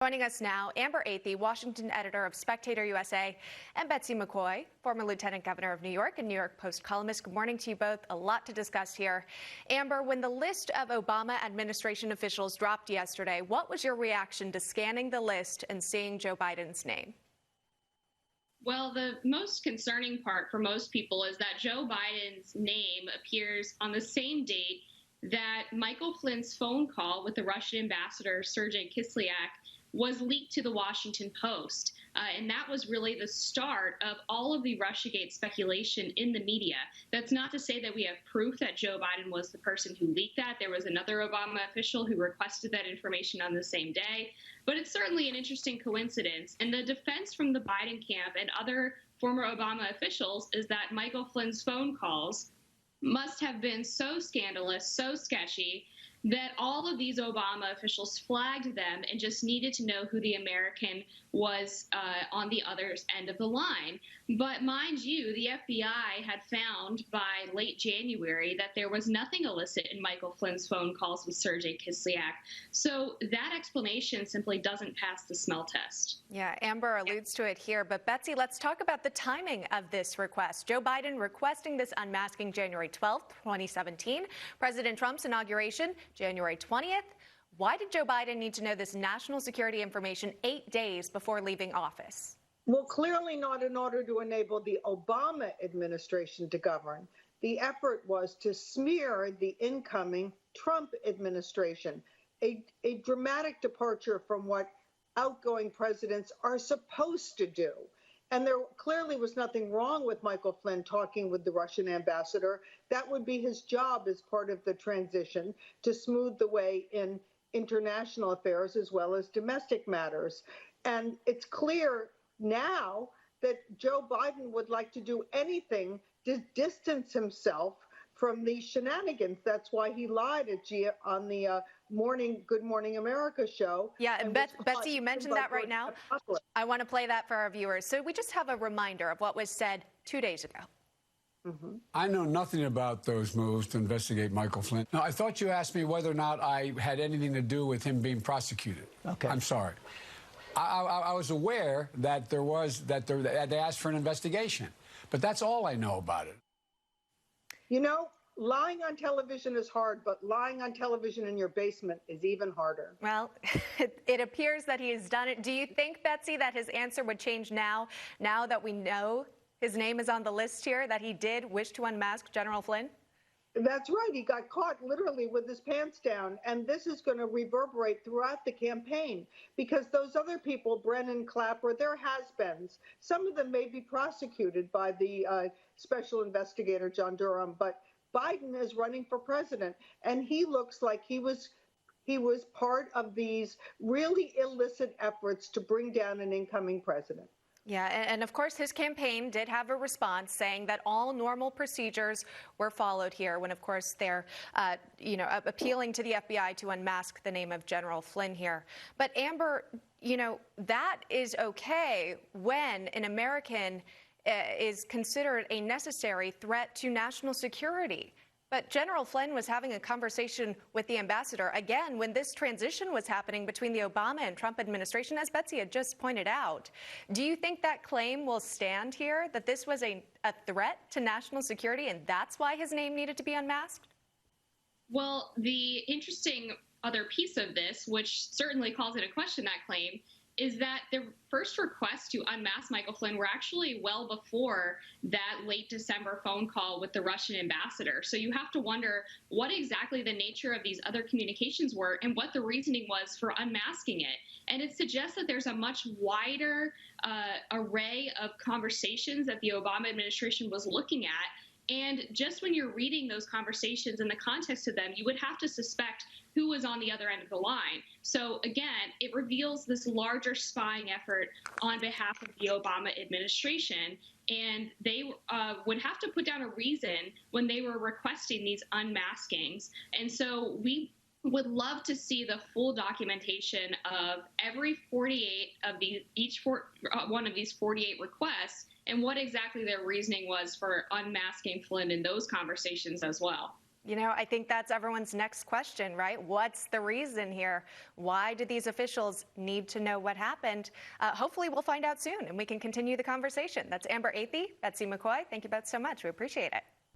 Joining us now, Amber Athey, Washington editor of Spectator USA, and Betsy McCoy, former Lieutenant Governor of New York and New York Post columnist. Good morning to you both. A lot to discuss here. Amber, when the list of Obama administration officials dropped yesterday, what was your reaction to scanning the list and seeing Joe Biden's name? Well, the most concerning part for most people is that Joe Biden's name appears on the same date that Michael Flynn's phone call with the Russian ambassador, Sergei Kislyak, was leaked to the Washington Post. And that was really the start of all of the Russiagate speculation in the media. That's not to say that we have proof that Joe Biden was the person who leaked that. There was another Obama official who requested that information on the same day. But it's certainly an interesting coincidence. And the defense from the Biden camp and other former Obama officials is that Michael Flynn's phone calls must have been so scandalous, so sketchy, that all of these Obama officials flagged them and just needed to know who the American was on the other end of the line. But mind you, the FBI had found by late January that there was nothing illicit in Michael Flynn's phone calls with Sergei Kislyak. So that explanation simply doesn't pass the smell test. Yeah, Amber alludes to it here. But Betsy, let's talk about the timing of this request. Joe Biden requesting this unmasking January 12th, 2017. President Trump's inauguration, January 20th. Why did Joe Biden need to know this national security information 8 days before leaving office? Well, clearly not in order to enable the Obama administration to govern. The effort was to smear the incoming Trump administration, a dramatic departure from what outgoing presidents are supposed to do. And there clearly was nothing wrong with Michael Flynn talking with the Russian ambassador. That would be his job as part of the transition, to smooth the way in international affairs as well as domestic matters. And it's clear now that Joe Biden would like to do anything to distance himself from these shenanigans. That's why he lied on the Good Morning America show. Yeah, and Betsy, you mentioned that right now. I want to play that for our viewers. So we just have a reminder of what was said 2 days ago. Mm-hmm. I know nothing about those moves to investigate Michael Flynn. No, I thought you asked me whether or not I had anything to do with him being prosecuted. Okay. I'm sorry. I was aware that they asked for an investigation, but that's all I know about it. You know, lying on television is hard, but lying on television in your basement is even harder. Well, it appears that he has done it. Do you think, Betsy, that his answer would change now that we know his name is on the list here, that he did wish to unmask General Flynn? That's right. He got caught literally with his pants down. And this is going to reverberate throughout the campaign, because those other people, Brennan, Clapper, they're has-beens. Some of them may be prosecuted by the special investigator, John Durham, but Biden is running for president, and he looks like he was part of these really illicit efforts to bring down an incoming president. Yeah, and of course his campaign did have a response saying that all normal procedures were followed here, when of course they're appealing to the FBI to unmask the name of General Flynn here. But Amber, that is okay when an American is considered a necessary threat to national security. But General Flynn was having a conversation with the ambassador, again, when this transition was happening between the Obama and Trump administration, as Betsy had just pointed out. Do you think that claim will stand here, that this was a threat to national security, and that's why his name needed to be unmasked? Well, the interesting other piece of this, which certainly calls into question that claim, is that the first requests to unmask Michael Flynn were actually well before that late December phone call with the Russian ambassador. So you have to wonder what exactly the nature of these other communications were and what the reasoning was for unmasking it. And it suggests that there's a much wider array of conversations that the Obama administration was looking at. And just when you're reading those conversations in the context of them, you would have to suspect who was on the other end of the line. So again, it reveals this larger spying effort on behalf of the Obama administration. And they would have to put down a reason when they were requesting these unmaskings. And so we would love to see the full documentation of every 48 of one of these 48 requests, and what exactly their reasoning was for unmasking Flynn in those conversations as well. You know, I think that's everyone's next question, right? What's the reason here? Why do these officials need to know what happened? Hopefully we'll find out soon and we can continue the conversation. That's Amber Athey, Betsy McCoy. Thank you both so much. We appreciate it.